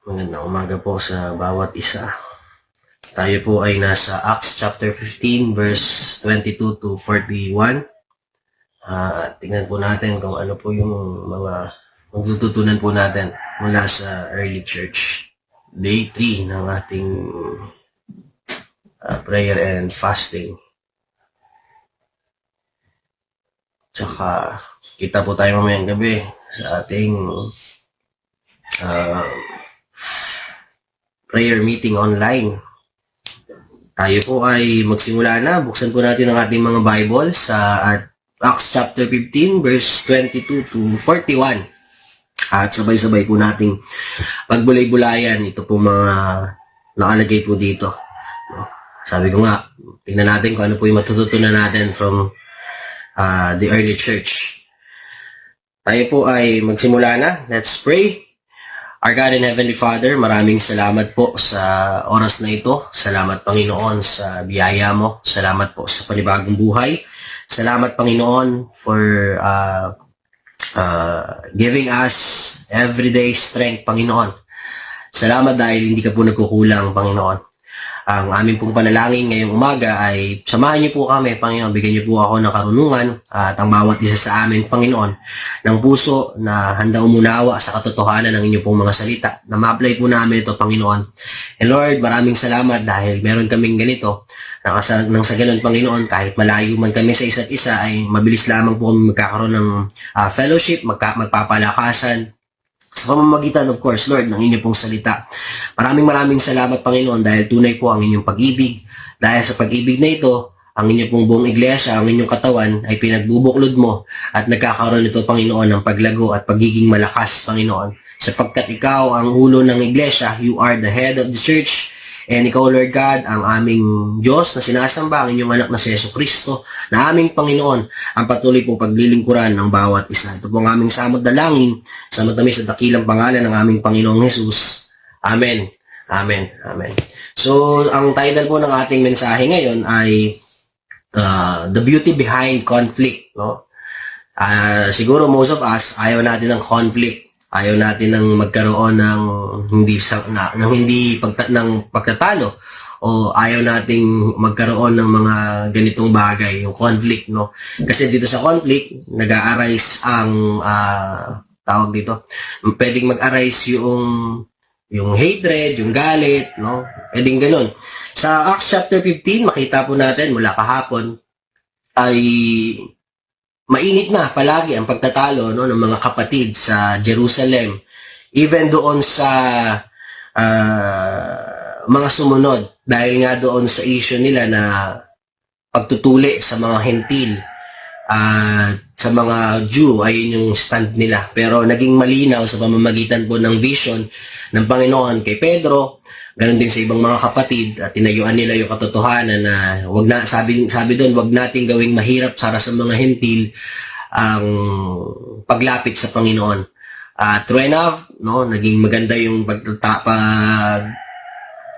Magandang umaga po sa bawat isa. Tayo po ay nasa Acts chapter 15 verse 22 to 41. Tingnan po natin kung ano po yung mga magtututunan po natin mula sa early church. Day 3 ng ating prayer and fasting. Tsaka kita po tayo mamayang gabi sa ating prayer meeting online. Tayo po ay magsimula na. Buksan po natin ang ating mga Bible sa Acts chapter 15 verse 22 to 41. At sabay-sabay po nating pagbulay-bulayan ito po mga nakalagay po dito. Sabi ko nga, tingnan natin kung ano po yung matututunan natin from the early church. Tayo po ay magsimula na. Let's pray. Our God and Heavenly Father, maraming salamat po sa oras na ito. Salamat, Panginoon, sa biyaya mo. Salamat po sa panibagong buhay. Salamat, Panginoon, for giving us everyday strength, Panginoon. Salamat dahil hindi ka po nagkukulang, Panginoon. Ang aming pong panalangin ngayong umaga ay samahan niyo po kami, Panginoon. Bigyan niyo po ako ng karunungan at ang bawat isa sa amin, Panginoon, ng puso na handa umunawa sa katotohanan ng inyong pong mga salita. Na ma-apply po namin ito, Panginoon. And Lord, maraming salamat dahil meron kaming ganito. Nang sa ganun, Panginoon, kahit malayo man kami sa isa't isa, ay mabilis lamang po kami magkakaroon ng fellowship, magpapalakasan, sa pamamagitan, of course, Lord, ng inyong pong salita. Maraming salamat, Panginoon, dahil tunay po ang inyong pag-ibig. Dahil sa pag-ibig na ito, ang inyong pong buong iglesia, ang inyong katawan, ay pinagbubuklod mo at nagkakaroon ito, Panginoon, ng paglago at pagiging malakas, Panginoon. Sapagkat ikaw ang ulo ng iglesia, you are the head of the church, and ikaw, Lord God, ang aming Diyos na sinasamba, ang inyong anak na si Jesucristo, na aming Panginoon, ang patuloy pong paglilingkuran ng bawat isa. Ito po ang aming samot dalangin, sa matamis at dakilang pangalan ng aming Panginoong Jesus. Amen. Amen. Amen. So, ang title po ng ating mensahe ngayon ay The Beauty Behind Conflict. No? Siguro most of us, ayaw natin ng conflict. Ayaw natin ng magkaroon ng pagtatalo, o ayaw nating magkaroon ng mga ganitong bagay, yung conflict, no? Kasi dito sa conflict, nag-a-arise ang tawag dito, pwedeng mag-arise yung hatred, yung galit, no? Pwedeng ganun. Sa Acts chapter 15, makita po natin mula kahapon ay mainit na palagi ang pagtatalo, no, ng mga kapatid sa Jerusalem, even doon sa mga sumunod, dahil nga doon sa issue nila na pagtutuli sa mga hentil at sa mga Jew, ayun yung stand nila. Pero naging malinaw sa pamamagitan po ng vision ng Panginoon kay Pedro, ganun din sa ibang mga kapatid, at tinayuan nila yung katotohanan na sabi doon, wag nating gawing mahirap para sa mga hentil ang paglapit sa Panginoon. True enough, no, naging maganda yung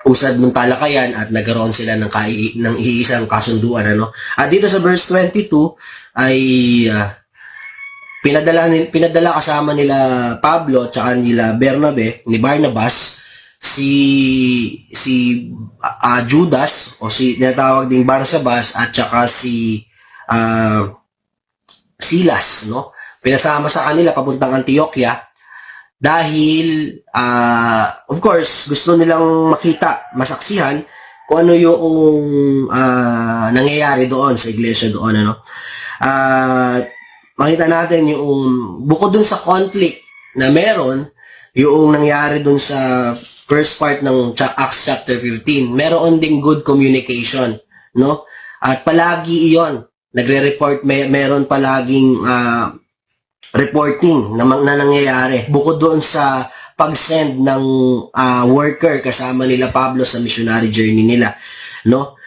usad ng talakayan at nagkaroon sila ng iisang kasunduan, ano. At dito sa verse 22 ay pinadala kasama nila Pablo at saka nila ni Barnabas, si Judas, o si tinatawag ding Barsabas, at saka si Silas, no? Pinasama sa kanila papuntang Antioquia dahil of course gusto nilang masaksihan kung ano yung nangyayari doon sa iglesia doon, ano. Makita natin yung bukod dun sa conflict na meron, yung nangyari dun sa first part ng Acts chapter 15, meron ding good communication, no? At palagi iyon, nagre-report, meron palaging reporting na nangyayari. Bukod doon sa pag-send ng worker kasama nila Pablo sa missionary journey nila, no?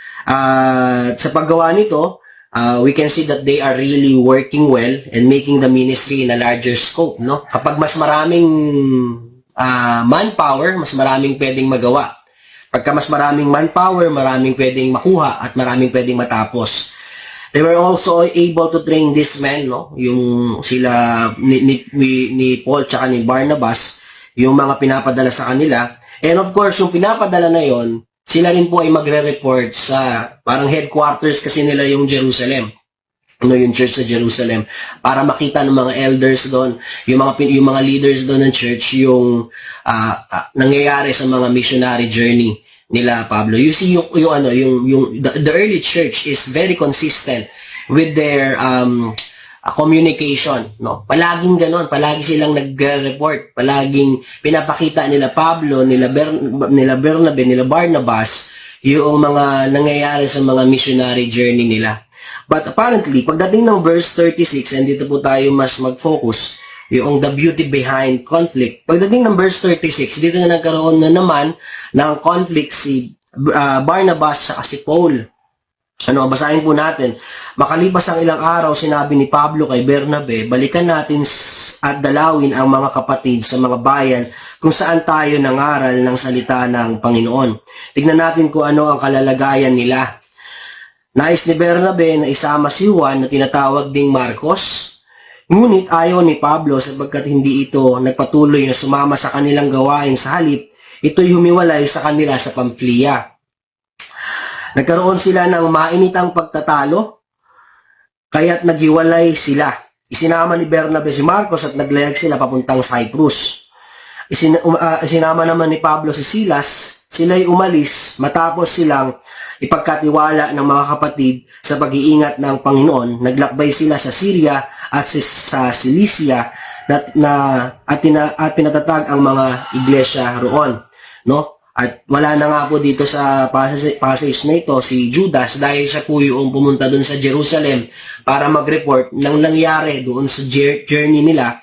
Sa paggawa nito, we can see that they are really working well and making the ministry in a larger scope, no? Kapag mas maraming manpower, mas maraming pwedeng magawa. Pagka mas maraming manpower, maraming pwedeng makuha at maraming pwedeng matapos. They were also able to train these men, no? Yung sila ni Paul tsaka ni Barnabas, yung mga pinapadala sa kanila. And of course, yung pinapadala na yon, sila rin po ay magre-report sa parang headquarters kasi nila yung Jerusalem. Yung church sa Jerusalem, para makita ng mga elders doon, yung mga leaders doon ng church, yung nangyayari sa mga missionary journey nila, Pablo. You see, the early church is very consistent with their communication, no? Palaging ganon, palagi silang nagre-report, palaging pinapakita nila Pablo, nila Bernabe, nila Barnabas, yung mga nangyayari sa mga missionary journey nila. But apparently, pagdating ng verse 36, and dito po tayo mas mag-focus, yung the beauty behind conflict. Pagdating ng verse 36, dito na nagkaroon na naman ng conflict si Barnabas sa si Paul. Basahin po natin. Makalipas ang ilang araw, sinabi ni Pablo kay Bernabe, balikan natin at dalawin ang mga kapatid sa mga bayan kung saan tayo nangaral ng salita ng Panginoon. Tignan natin kung ano ang kalalagayan nila. Nais ni Bernabe na isama si Juan na tinatawag ding Marcos, ngunit ayaw ni Pablo sapagkat hindi ito nagpatuloy na sumama sa kanilang gawain, sa halip, ito'y humiwalay sa kanila sa Pamphlia. Nagkaroon sila ng mainitang pagtatalo, kaya't naghiwalay sila. Isinama ni Bernabe si Marcos at naglayag sila papuntang Cyprus. Isinama naman ni Pablo si Silas, sila'y umalis matapos silang ipagkatiwala ng mga kapatid sa pag-iingat ng Panginoon. Naglakbay sila sa Syria at sa Cilicia at pinatatag ang mga iglesia roon, no? At wala na nga po dito sa passage na ito si Judas dahil siya po yung pumunta doon sa Jerusalem para mag-report ng nangyari doon sa journey nila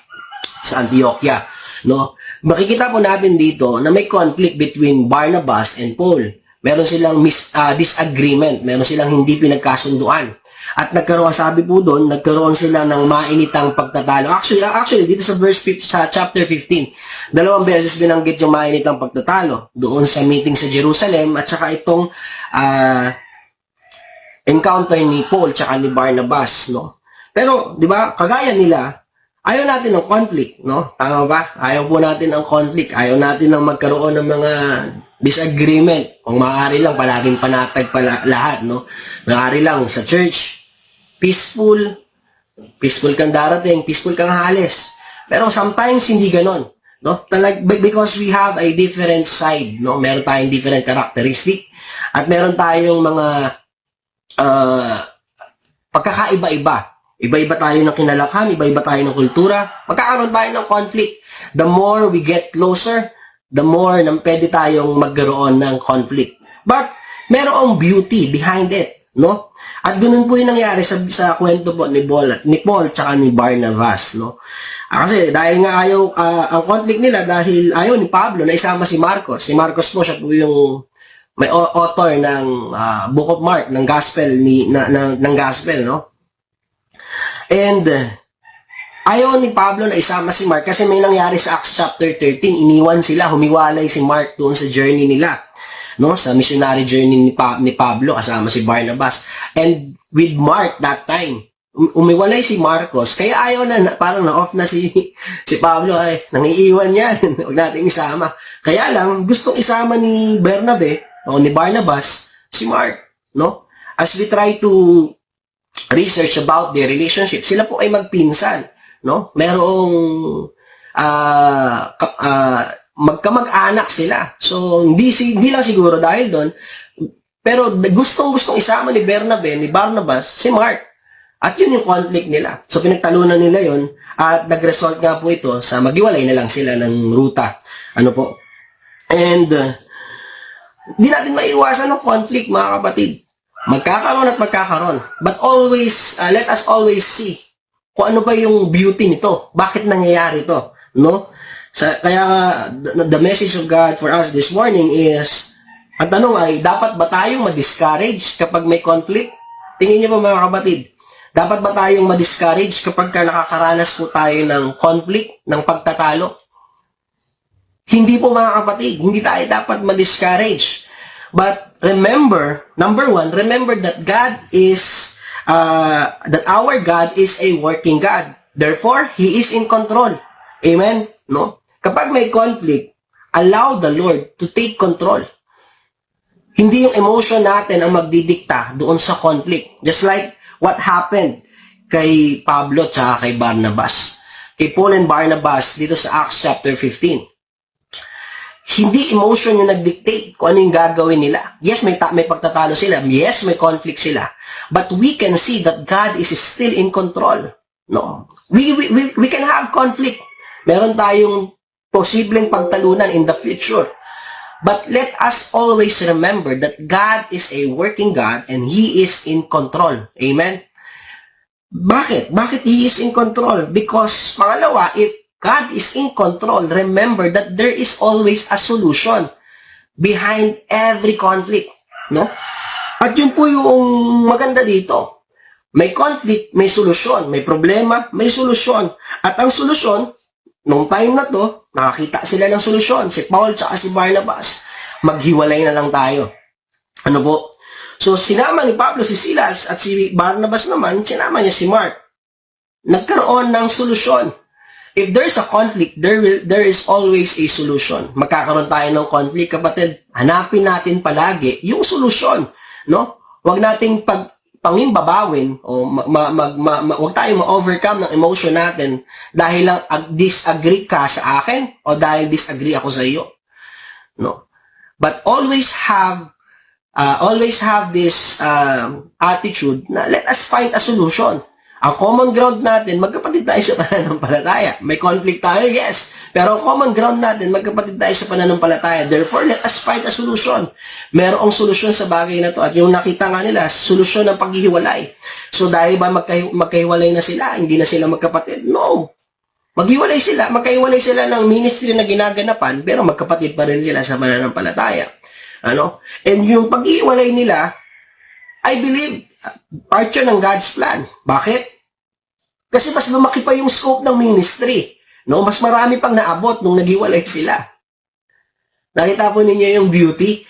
sa Antioquia, no? Makikita po natin dito na may conflict between Barnabas and Paul. Meron silang disagreement, meron silang hindi pinagkasunduan. At sabi po doon, nagkaroon sila ng mainitang pagtatalo. Actually dito sa chapter 15, dalawang beses binanggit yung mainitang pagtatalo. Doon sa meeting sa Jerusalem at saka itong encounter ni Paul tsaka ni Barnabas, no? Pero, di ba, kagaya nila, ayaw natin ng conflict, no? Tama ba? Ayaw po natin ng conflict. Ayaw natin ng magkaroon ng mga disagreement. Kung maaari lang, palaging panatag lahat, no? Maaari lang sa church, peaceful kang darating, peaceful kang halis. Pero sometimes, hindi ganon, no? Because we have a different side, no? Meron tayong different characteristic at meron tayong mga pagkakaiba-iba. Iba-iba tayo ng kinalakan, iba-iba tayo ng kultura. Magkakaroon tayo ng conflict. The more we get closer, the more nang pwede tayong magkaroon ng conflict. But, merong beauty behind it, no? At ganun po yung nangyari sa kwento po ni Paul tsaka ni Barnabas, no? Kasi dahil nga ayaw, ang conflict nila dahil ayaw ni Pablo na isama si Marcos. Si Marcos po, siya po yung may author ng Book of Mark, ng gospel, ng gospel, no? And, ayaw ni Pablo na isama si Mark kasi may nangyari sa Acts chapter 13, iniwan sila, humiwalay si Mark doon sa journey nila, no? Sa missionary journey ni Pablo kasama si Barnabas. And with Mark that time, umiwalay si Marcos, kaya ayaw parang na-off na si Pablo, ay, nangiiwan yan, huwag natin isama. Kaya lang, gustong isama ni Bernabe, o ni Barnabas, si Mark, no? As we try to research about their relationship, sila po ay magpinsan, no? Merong magkamag-anak sila. So, hindi lang siguro dahil doon, pero gustong isama ni Bernabe, ni Barnabas, si Mark. At yun yung conflict nila. So, pinagtalunan nila yun at nag-result nga po ito sa maghiwalay na lang sila ng ruta. Ano po? And, di natin maiwasan ng conflict, mga kapatid. Magkakaroon at magkakaroon. But always, let us always see kung ano ba yung beauty nito. Bakit nangyayari ito? No? Kaya, the message of God for us this morning is, ang tanong ay, dapat ba tayong ma-discourage kapag may conflict? Tingin niyo po, mga kapatid, dapat ba tayong ma-discourage kapag nakakaranas po tayo ng conflict, ng pagtatalo? Hindi po, mga kapatid, hindi tayo dapat ma-discourage. But remember, number one, remember that God is, that our God is a working God. Therefore, He is in control. Amen? No? Kapag may conflict, allow the Lord to take control. Hindi yung emotion natin ang magdidikta doon sa conflict. Just like what happened kay Pablo at kay Barnabas. Kay Paul and Barnabas dito sa Acts chapter 15. Hindi emotion yung nag-dictate kung ano yung gagawin nila. Yes, may pagtatalo sila. Yes, may conflict sila. But we can see that God is still in control. No. We can have conflict. Meron tayong posibleng pagtalunan in the future. But let us always remember that God is a working God and He is in control. Amen? Bakit? Bakit He is in control? Because, pangalawa, if God is in control, remember that there is always a solution behind every conflict. No? At yun po yung maganda dito. May conflict, may solusyon. May problema, may solusyon. At ang solusyon, nung time na to, nakakita sila ng solusyon. Si Paul at si Barnabas, maghiwalay na lang tayo. Ano po? So, sinama ni Pablo si Silas at si Barnabas naman, sinama niya si Mark. Nagkaroon ng solusyon. If there's a conflict, there is always a solution. Magkakaroon tayo ng conflict, kapatid. Hanapin natin palagi yung solusyon. No? Huwag nating pangimbabawin o huwag tayong ma-overcome ng emotion natin dahil lang disagree ka sa akin o dahil disagree ako sa iyo. No? But always have this attitude na let us find a solution. Ang common ground natin, magkapatid tayo sa pananampalataya. May conflict tayo, yes. Pero ang common ground natin, magkapatid tayo sa pananampalataya. Therefore, let us find a solution. Merong solusyon sa bagay na to. At yung nakita nga nila, solusyon ng paghihiwalay. So dahil ba magkahiwalay na sila, hindi na sila magkapatid? No. Maghiwalay sila, magkahiwalay sila ng ministry na ginaganapan, pero magkapatid pa rin sila sa pananampalataya. Ano? And yung paghihiwalay nila, I believe, part yun ng God's plan. Bakit? Kasi mas lumaki pa yung scope ng ministry. No? Mas marami pang naabot nung naghiwalay sila. Nakita po ninyo yung beauty?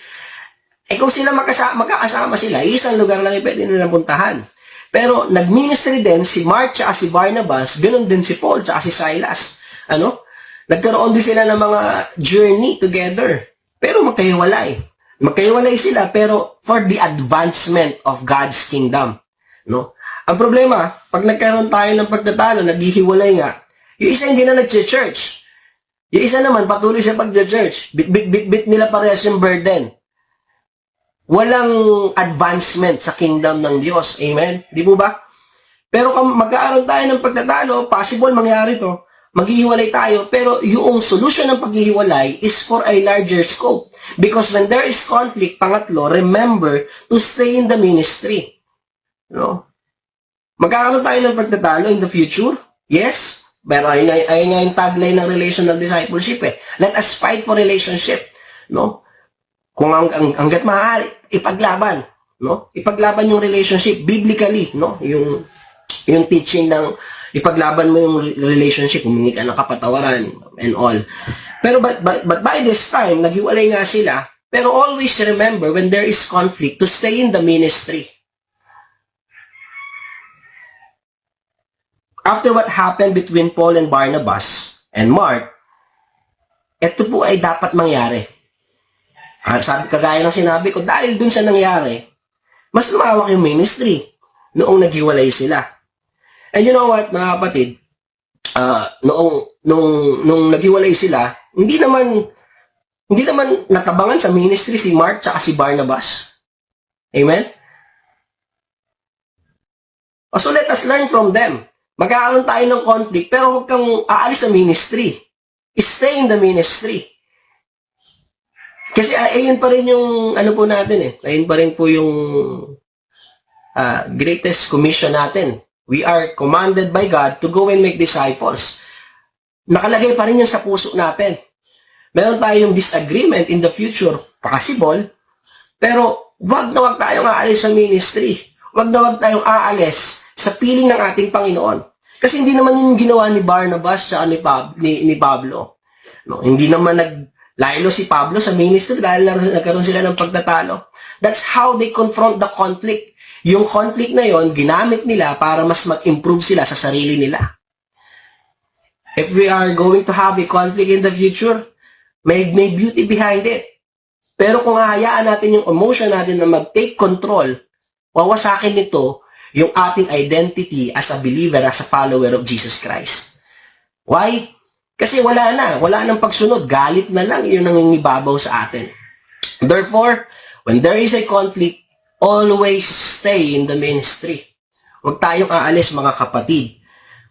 Eh kung sila magkakasama sila, isang lugar lang yung pwede nilang puntahan. Pero nag-ministry din si Mark at si Barnabas, ganun din si Paul at si Silas. Ano? Nagkaroon din sila ng mga journey together. Pero magkahiwalay. Magkahiwalay sila pero for the advancement of God's kingdom. No? Ang problema, pag nagkaroon tayo ng pagtatalo, naghihiwalay nga, yung isa hindi na nag-church. Yung isa naman, patuloy sa pag-church. Bit nila parehas yung burden. Walang advancement sa kingdom ng Diyos. Amen? Di po ba? Pero kung magkakaroon tayo ng pagtatalo, possible mangyari to, maghihiwalay tayo, pero yung solution ng paghihiwalay is for a larger scope. Because when there is conflict, pangatlo, remember to stay in the ministry. No? Magkakaroon tayo ng pagtatalo in the future? Yes. Pero ayun nga yung tagline ng relational discipleship eh. Let us fight for relationship. No? Kung hanggat maaari, ipaglaban. No? Ipaglaban yung relationship biblically. No? Yung teaching ng ipaglaban mo yung relationship, humingi ka ng kapatawaran and all. Pero but by this time, naghiwalay nga sila, pero always remember when there is conflict to stay in the ministry. After what happened between Paul and Barnabas and Mark, ito po ay dapat mangyari. Kagaya ng sinabi ko, dahil dun sa nangyari, mas lumawak yung ministry noong naghiwalay sila. And you know what, mga kapatid, nung naghiwalay sila, hindi naman natabangan sa ministry si Mark at si Barnabas. Amen? So let us learn from them. Magkakaroon tayo ng conflict, pero huwag kang aalis sa ministry. Stay in the ministry. Kasi ayun pa rin yung ano po natin eh. Ayun pa rin po yung greatest commission natin. We are commanded by God to go and make disciples. Nakalagay pa rin yan sa puso natin. Meron tayong disagreement in the future, possible, pero wag na wag tayong aalis sa ministry. Wag na wag tayong aalis sa piling ng ating Panginoon. Kasi hindi naman yung ginawa ni Barnabas at ni Pablo. No, hindi naman naglaylo si Pablo sa ministry dahil nagkaroon sila ng pagtatalo. That's how they confront the conflict. Yung conflict na yon ginamit nila para mas mag-improve sila sa sarili nila. If we are going to have a conflict in the future, may beauty behind it. Pero kung hahayaan natin yung emotion natin na mag-take control, wawasakin nito yung ating identity as a believer, as a follower of Jesus Christ. Why? Kasi wala nang pagsunod. Galit na lang yung nangingibabaw sa atin. Therefore, when there is a conflict, always stay in the ministry. Huwag tayong aalis, mga kapatid.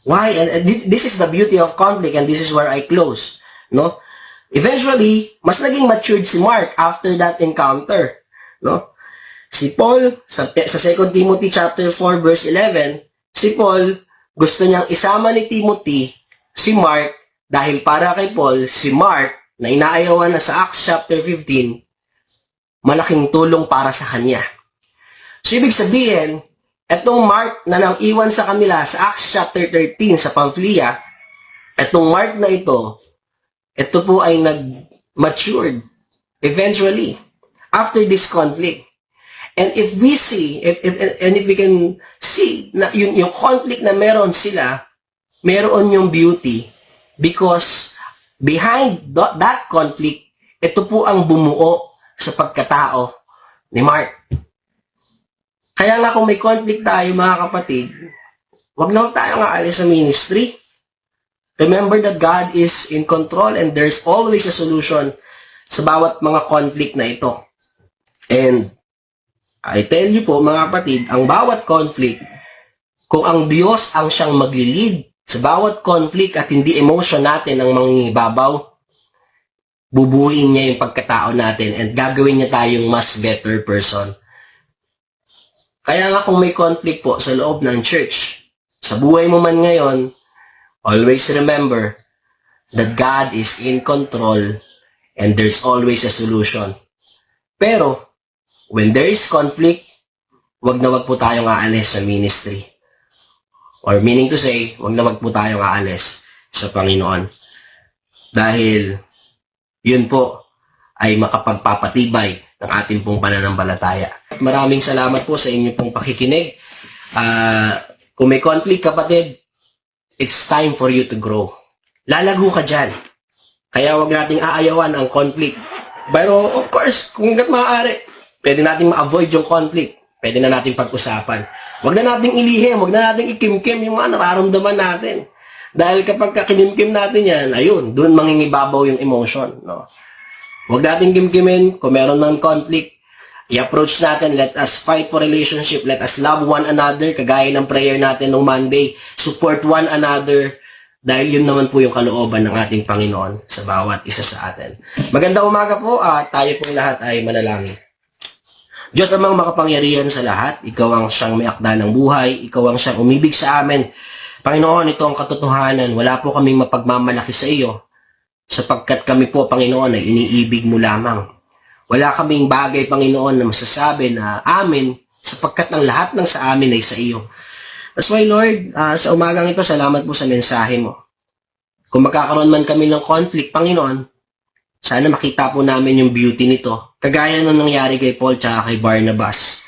Why? And this is the beauty of conflict, and this is where I close. No? Eventually, mas naging matured si Mark after that encounter. No? Si Paul, sa 2 Timothy chapter 4 verse 11, si Paul, gusto niyang isama ni Timothy si Mark dahil para kay Paul, si Mark, na inaayawan na sa Acts chapter 15, malaking tulong para sa kanya. So, ibig sabihin, etong Mark na nang iwan sa kanila sa Acts chapter 13 sa Pamphylia, etong Mark na ito po ay nag-matured eventually after this conflict. And if we see, if we can see na yung conflict na meron sila, meron yung beauty because behind that conflict, ito po ang bumuo sa pagkatao ni Mark. Kaya nga kung may conflict tayo, mga kapatid, wag na tayo nga alis sa ministry. Remember that God is in control and there's always a solution sa bawat mga conflict na ito. And I tell you po, mga kapatid, ang bawat conflict, kung ang Diyos ang siyang magli-lead sa bawat conflict at hindi emotion natin ang mangingibabaw, bubuuin niya yung pagkatao natin and gagawin niya tayong mas better person. Kaya nga kung may conflict po sa loob ng church, sa buhay mo man ngayon, always remember that God is in control and there's always a solution. Pero, when there is conflict, wag po tayong aalis sa ministry. Or meaning to say, wag po tayong aalis sa Panginoon. Dahil, yun po ay makapagpapatibay ng ating pong pananampalataya. Maraming salamat po sa inyong pong pakikinig. Kung may conflict, kapatid, it's time for you to grow. Lalago ka dyan. Kaya wag nating aayawan ang conflict. Pero, of course, kung hanggat maaari, pwede natin ma-avoid yung conflict. Pwede na natin pag-usapan. Wag na nating ilihim, wag na nating ikimkim yung mga nararamdaman natin. Dahil kapag kinimkim natin yan, ayun, doon mangingibabaw yung emotion. No? Wag nating kimkimin, kung meron ng conflict, i-approach natin, let us fight for relationship, let us love one another, kagaya ng prayer natin nung Monday, support one another, dahil yun naman po yung kalooban ng ating Panginoon sa bawat isa sa atin. Magandang umaga po at tayo pong lahat ay manalangin. Diyos amang makapangyarihan sa lahat, ikaw ang siyang may akda ng buhay, ikaw ang siyang umibig sa amin. Panginoon, ito ang katotohanan, wala po kaming mapagmamalaki sa iyo, sapagkat kami po, Panginoon, ay iniibig mo lamang. Wala kaming bagay, Panginoon, na masasabi na amin, sapagkat ang lahat ng sa amin ay sa iyo. That's why, Lord, sa umagang ito, salamat po sa mensahe mo. Kung magkakaroon man kami ng conflict, Panginoon, sana makita po namin yung beauty nito. Kagaya nung nangyari kay Paul tsaka kay Barnabas.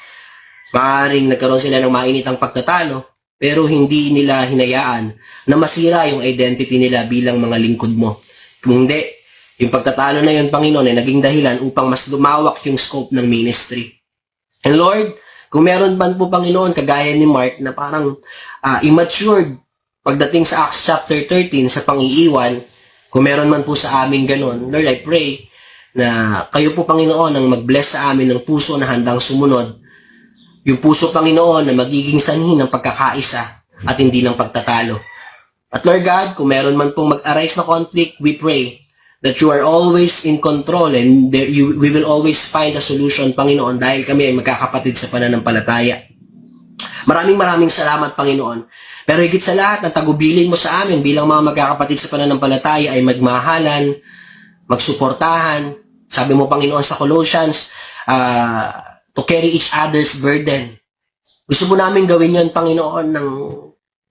Maaaring nagkaroon sila ng mainitang pagtatalo, pero hindi nila hinayaan na masira yung identity nila bilang mga lingkod mo. Kung hindi, yung pagtatalo na yun, Panginoon, ay naging dahilan upang mas lumawak yung scope ng ministry. And Lord, kung meron man po, Panginoon, kagaya ni Mark na parang immature pagdating sa Acts chapter 13 sa pang-iiwan, kung meron man po sa amin ganun, Lord, I pray na kayo po, Panginoon, ang mag-bless sa amin ng puso na handang sumunod. Yung puso, Panginoon, na magiging sanhi ng pagkakaisa at hindi ng pagtatalo. At Lord God, kung meron man pong mag-arise na conflict, we pray that you are always in control and we will always find a solution, Panginoon, dahil kami ay magkakapatid sa pananampalataya. Maraming salamat, Panginoon. Pero higit sa lahat, ang tagubilin mo sa amin bilang mga magkakapatid sa pananampalataya ay magmahalan, magsuportahan. Sabi mo, Panginoon, sa Colossians, to carry each other's burden. Gusto mo namin gawin yan, Panginoon, ng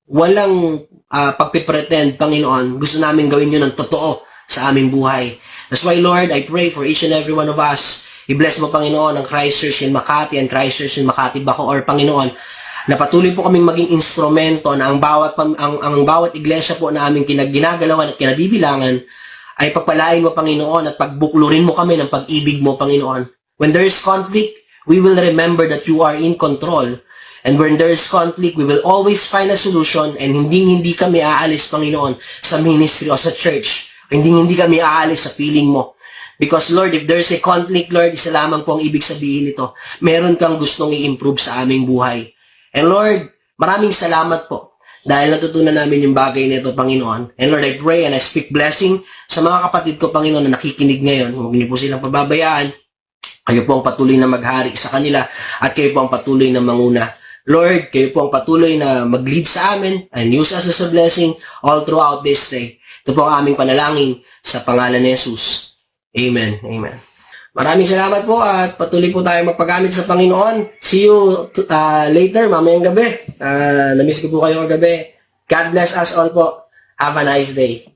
walang pagpipretend, Panginoon. Gusto namin gawin yun ng totoo sa aming buhay. That's why, Lord, I pray for each and every one of us. I-bless mo, Panginoon, ang Christ Church in Makati and Christ Church in Makati Bacoor, Panginoon, na patuloy po kaming maging instrumento na ang bawat iglesia po na aming ginagalawan at kinabibilangan ay pagpalain mo, Panginoon, at pagbuklurin mo kami ng pag-ibig mo, Panginoon. When there is conflict, we will remember that you are in control. And when there is conflict, we will always find a solution, and hindi kami aalis, Panginoon, sa ministry o sa church. Hindi kami aalis sa piling mo. Because, Lord, if there's a conflict, Lord, isa lamang po ang ibig sabihin nito. Meron kang gustong i-improve sa aming buhay. And Lord, maraming salamat po dahil natutunan namin yung bagay nito, Panginoon. And Lord, I pray and I speak blessing sa mga kapatid ko, Panginoon, na nakikinig ngayon. Huwag niyo po silang pababayaan. Kayo po ang patuloy na maghari sa kanila at kayo po ang patuloy na manguna. Lord, kayo po ang patuloy na mag-lead sa amin and use us as a blessing all throughout this day. Ito po ang aming panalangin sa pangalan ni Jesus. Amen. Amen. Maraming salamat po at patuloy po tayo magpagamit sa Panginoon. See you later, mamayang gabi. Namiss ko po kayo kagabi. God bless us all po. Have a nice day.